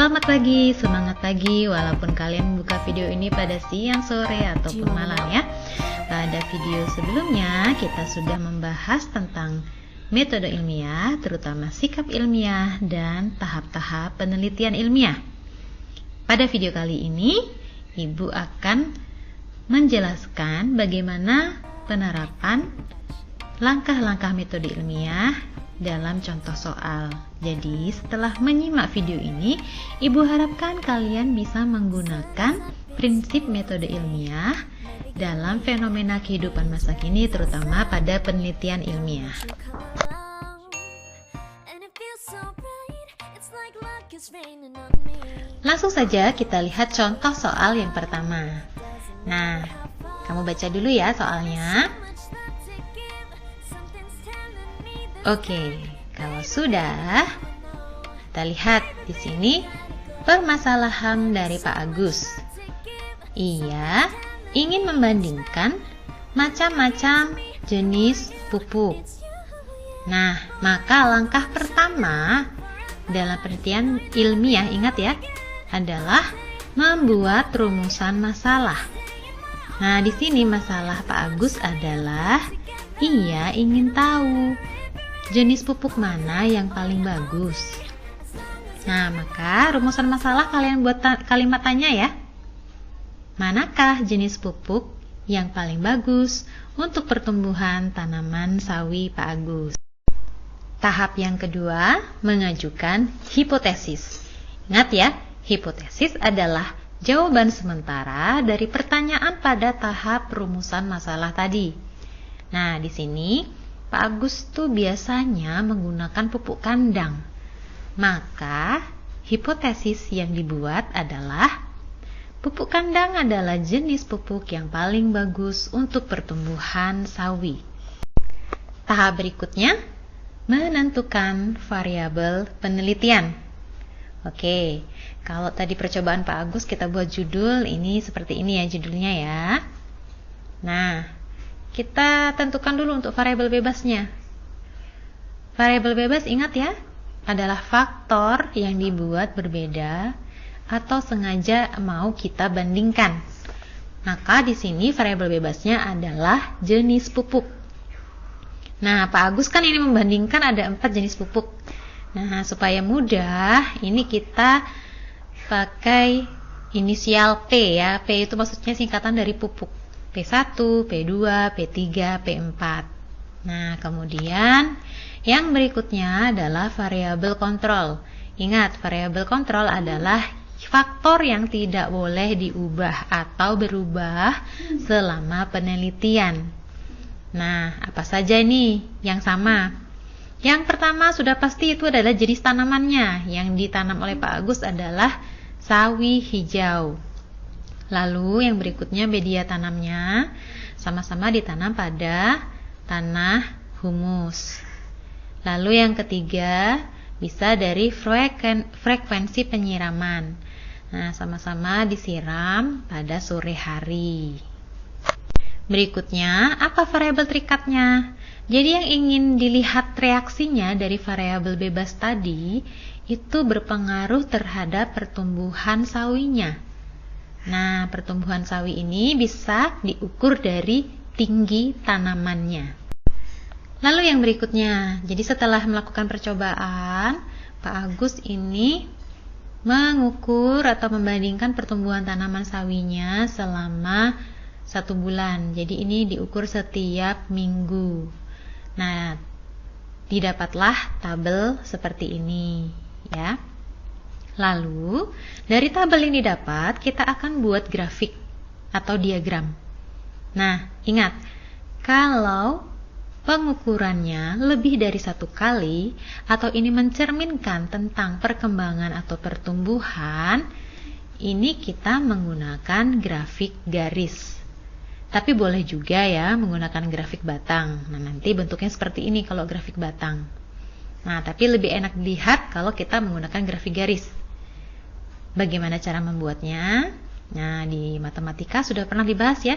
Selamat pagi, semangat pagi walaupun kalian buka video ini pada siang, sore, ataupun malam ya. Pada video sebelumnya kita sudah membahas tentang metode ilmiah, terutama sikap ilmiah dan tahap-tahap penelitian ilmiah. Pada video kali ini, Ibu akan menjelaskan bagaimana penerapan langkah-langkah metode ilmiah dalam contoh soal. Jadi setelah menyimak video ini, Ibu harapkan kalian bisa menggunakan prinsip metode ilmiah dalam fenomena kehidupan masa kini, terutama pada penelitian ilmiah. Langsung saja kita lihat contoh soal yang pertama. Nah, kamu baca dulu ya soalnya. Oke, kalau sudah, kita lihat di sini permasalahan dari Pak Agus. Ia ingin membandingkan macam-macam jenis pupuk. Nah, maka langkah pertama dalam penelitian ilmiah, ingat ya, adalah membuat rumusan masalah. Nah, di sini masalah Pak Agus adalah ia ingin tahu jenis pupuk mana yang paling bagus. Nah, maka rumusan masalah kalian buat kalimat tanya ya. Manakah jenis pupuk yang paling bagus untuk pertumbuhan tanaman sawi Pak Agus? Tahap yang kedua, mengajukan hipotesis. Ingat ya, hipotesis adalah jawaban sementara dari pertanyaan pada tahap rumusan masalah tadi. Nah, di sini Pak Agus tuh biasanya menggunakan pupuk kandang. Maka, hipotesis yang dibuat adalah pupuk kandang adalah jenis pupuk yang paling bagus untuk pertumbuhan sawi. Tahap berikutnya, menentukan variabel penelitian. Oke, kalau tadi percobaan Pak Agus kita buat judul, ini seperti ini ya judulnya ya. Nah, kita tentukan dulu untuk variabel bebasnya. Variabel bebas ingat ya, adalah faktor yang dibuat berbeda atau sengaja mau kita bandingkan. Maka di sini variabel bebasnya adalah jenis pupuk. Nah, Pak Agus kan ini membandingkan ada 4 jenis pupuk. Nah, supaya mudah, ini kita pakai inisial P ya. P itu maksudnya singkatan dari pupuk. P1, P2, P3, P4. Nah, kemudian yang berikutnya adalah variabel kontrol. Ingat, variabel kontrol adalah faktor yang tidak boleh diubah atau berubah selama penelitian. Nah, apa saja ini yang sama? Yang pertama sudah pasti itu adalah jenis tanamannya. Yang ditanam oleh Pak Agus adalah sawi hijau. Lalu yang berikutnya media tanamnya sama-sama ditanam pada tanah humus. Lalu yang ketiga bisa dari frekuensi penyiraman. Nah, sama-sama disiram pada sore hari. Berikutnya, apa variabel terikatnya? Jadi yang ingin dilihat reaksinya dari variabel bebas tadi itu berpengaruh terhadap pertumbuhan sawinya. Nah, pertumbuhan sawi ini bisa diukur dari tinggi tanamannya. Lalu yang berikutnya, jadi setelah melakukan percobaan, Pak Agus ini mengukur atau membandingkan pertumbuhan tanaman sawinya selama 1 bulan. Jadi ini diukur setiap minggu. Nah, didapatlah tabel seperti ini ya. Lalu, dari tabel yang didapat, kita akan buat grafik atau diagram. Nah, ingat, kalau pengukurannya lebih dari 1 kali, atau ini mencerminkan tentang perkembangan atau pertumbuhan, ini kita menggunakan grafik garis. Tapi boleh juga ya menggunakan grafik batang. Nah, nanti bentuknya seperti ini kalau grafik batang. Nah, tapi lebih enak dilihat kalau kita menggunakan grafik garis. Bagaimana cara membuatnya? Nah, di matematika sudah pernah dibahas ya.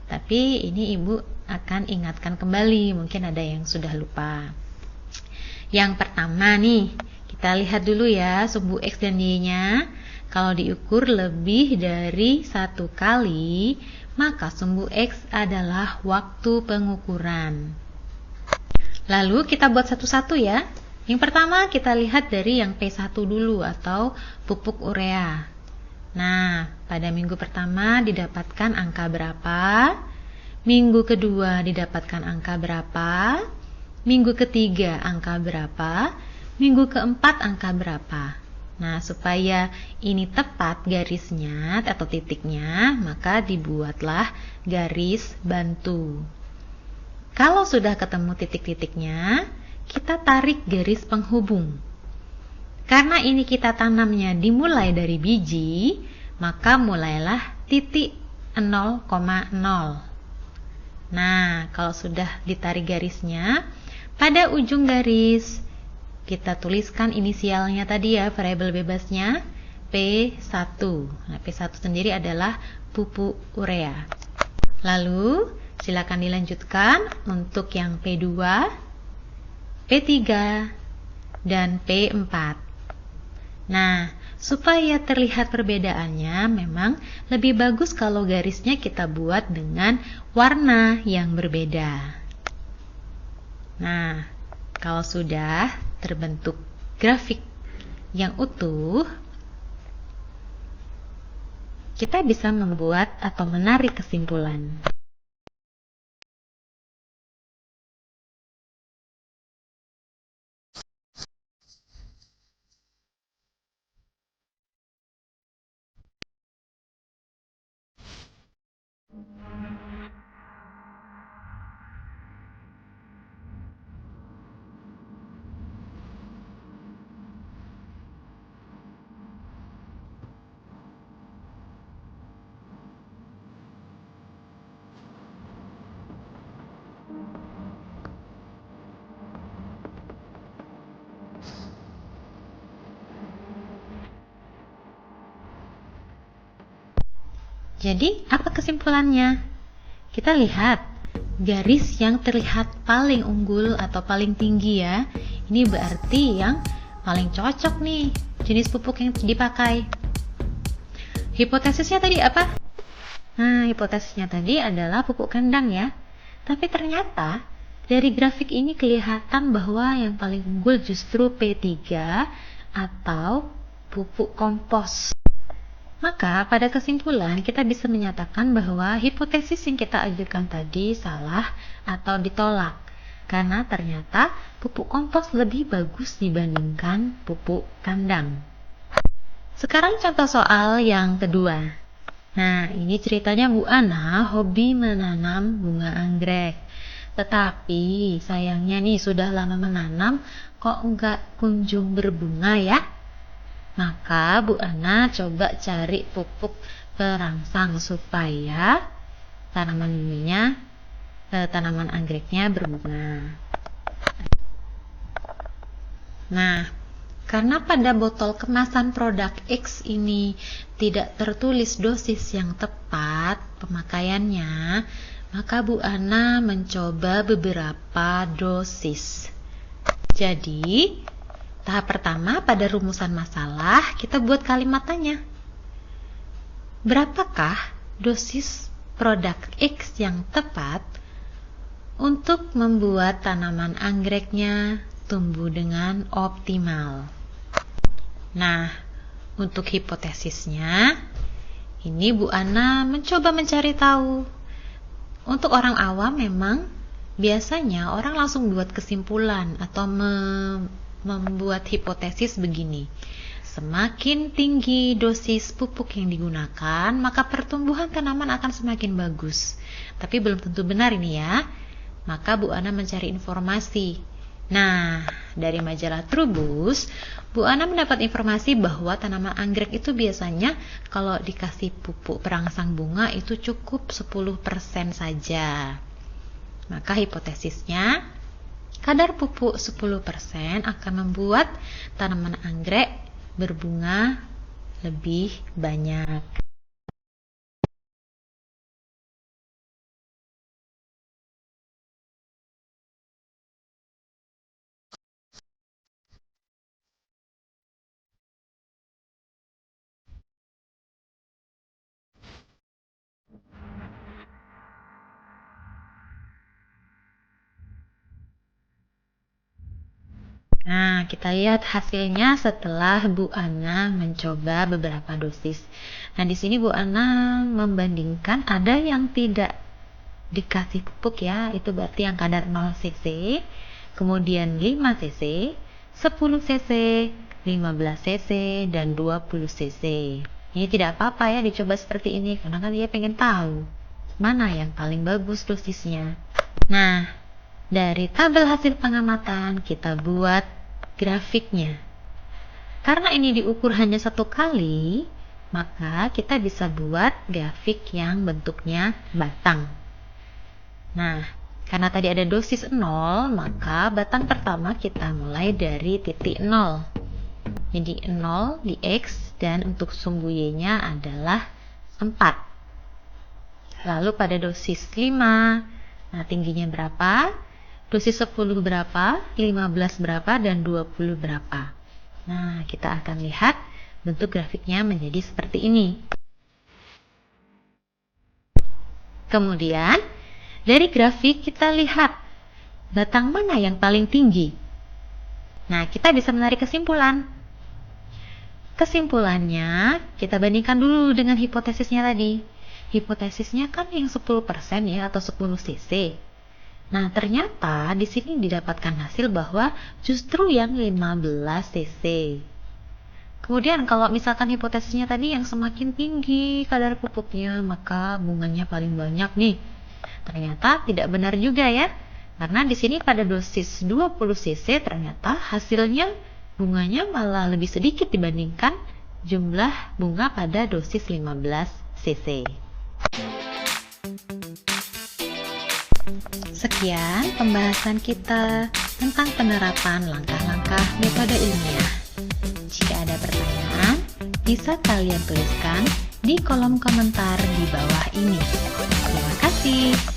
Tapi ini Ibu akan ingatkan kembali, mungkin ada yang sudah lupa. Yang pertama nih, kita lihat dulu ya sumbu X dan Y-nya. Kalau diukur lebih dari 1 kali, maka sumbu X adalah waktu pengukuran. Lalu kita buat satu-satu ya. Yang pertama kita lihat dari yang P1 dulu atau pupuk urea. Nah, pada minggu pertama didapatkan angka berapa? Minggu kedua didapatkan angka berapa? Minggu ketiga angka berapa? Minggu keempat angka berapa? Nah, supaya ini tepat garisnya atau titiknya, maka dibuatlah garis bantu. Kalau sudah ketemu titik-titiknya, kita tarik garis penghubung. Karena ini kita tanamnya dimulai dari biji, maka mulailah titik 0,0. Nah, kalau sudah ditarik garisnya, pada ujung garis kita tuliskan inisialnya tadi ya, variabel bebasnya P1. Nah, P1 sendiri adalah pupuk urea. Lalu, silakan dilanjutkan untuk yang P2, P3, dan P4. Nah, supaya terlihat perbedaannya, memang lebih bagus kalau garisnya kita buat dengan warna yang berbeda. Nah, kalau sudah terbentuk grafik yang utuh, kita bisa membuat atau menarik kesimpulan. Jadi, apa kesimpulannya? Kita lihat garis yang terlihat paling unggul atau paling tinggi ya. Ini berarti yang paling cocok nih jenis pupuk yang dipakai. Hipotesisnya tadi apa? Nah, hipotesisnya tadi adalah pupuk kandang ya. Tapi ternyata dari grafik ini kelihatan bahwa yang paling unggul justru P3 atau pupuk kompos. Maka pada kesimpulan kita bisa menyatakan bahwa hipotesis yang kita ajukan tadi salah atau ditolak. Karena ternyata pupuk kompos lebih bagus dibandingkan pupuk kandang. Sekarang contoh soal yang kedua. Nah, ini ceritanya Bu Ana hobi menanam bunga anggrek. Tetapi sayangnya nih sudah lama menanam kok nggak kunjung berbunga ya? Maka Bu Ana coba cari pupuk perangsang supaya tanaman anggreknya berbunga. Nah, karena pada botol kemasan produk X ini tidak tertulis dosis yang tepat pemakaiannya, maka Bu Ana mencoba beberapa dosis. Jadi, tahap pertama pada rumusan masalah, kita buat kalimat tanya. Berapakah dosis produk X yang tepat untuk membuat tanaman anggreknya tumbuh dengan optimal? Nah, untuk hipotesisnya, ini Bu Ana mencoba mencari tahu. Untuk orang awam memang biasanya orang langsung buat kesimpulan atau membuat hipotesis begini. Semakin tinggi dosis pupuk yang digunakan, maka pertumbuhan tanaman akan semakin bagus. Tapi belum tentu benar ini ya. Maka Bu Ana mencari informasi. Nah, dari majalah Trubus, Bu Ana mendapat informasi bahwa tanaman anggrek itu biasanya kalau dikasih pupuk perangsang bunga itu cukup 10% saja. Maka hipotesisnya, kadar pupuk 10% akan membuat tanaman anggrek berbunga lebih banyak. Nah, kita lihat hasilnya setelah Bu Ana mencoba beberapa dosis. Nah, di sini Bu Ana membandingkan ada yang tidak dikasih pupuk ya, itu berarti yang kadar 0 cc, kemudian 5 cc, 10 cc, 15 cc, dan 20 cc. Ini tidak apa-apa ya dicoba seperti ini, karena kan dia pengen tahu mana yang paling bagus dosisnya. Nah, dari tabel hasil pengamatan kita buat grafiknya. Karena ini diukur hanya satu kali, maka kita bisa buat grafik yang bentuknya batang. Nah, karena tadi ada dosis 0, maka batang pertama kita mulai dari titik 0. Jadi 0 di X dan untuk sumbu Y-nya adalah 4. Lalu pada dosis 5, nah tingginya berapa? Dosis 10 berapa? 15 berapa? Dan 20 berapa? Nah, kita akan lihat bentuk grafiknya menjadi seperti ini. Kemudian, dari grafik kita lihat batang mana yang paling tinggi. Nah, kita bisa menarik kesimpulan. Kesimpulannya, kita bandingkan dulu dengan hipotesisnya tadi. Hipotesisnya kan yang 10% ya, atau 10 cc. Nah, ternyata di sini didapatkan hasil bahwa justru yang 15 cc. Kemudian kalau misalkan hipotesisnya tadi yang semakin tinggi kadar pupuknya, maka bunganya paling banyak nih. Ternyata tidak benar juga ya. Karena di sini pada dosis 20 cc ternyata hasilnya bunganya malah lebih sedikit dibandingkan jumlah bunga pada dosis 15 cc. Sekian pembahasan kita tentang penerapan langkah-langkah metode ilmiah. Jika ada pertanyaan, bisa kalian tuliskan di kolom komentar di bawah ini. Terima kasih.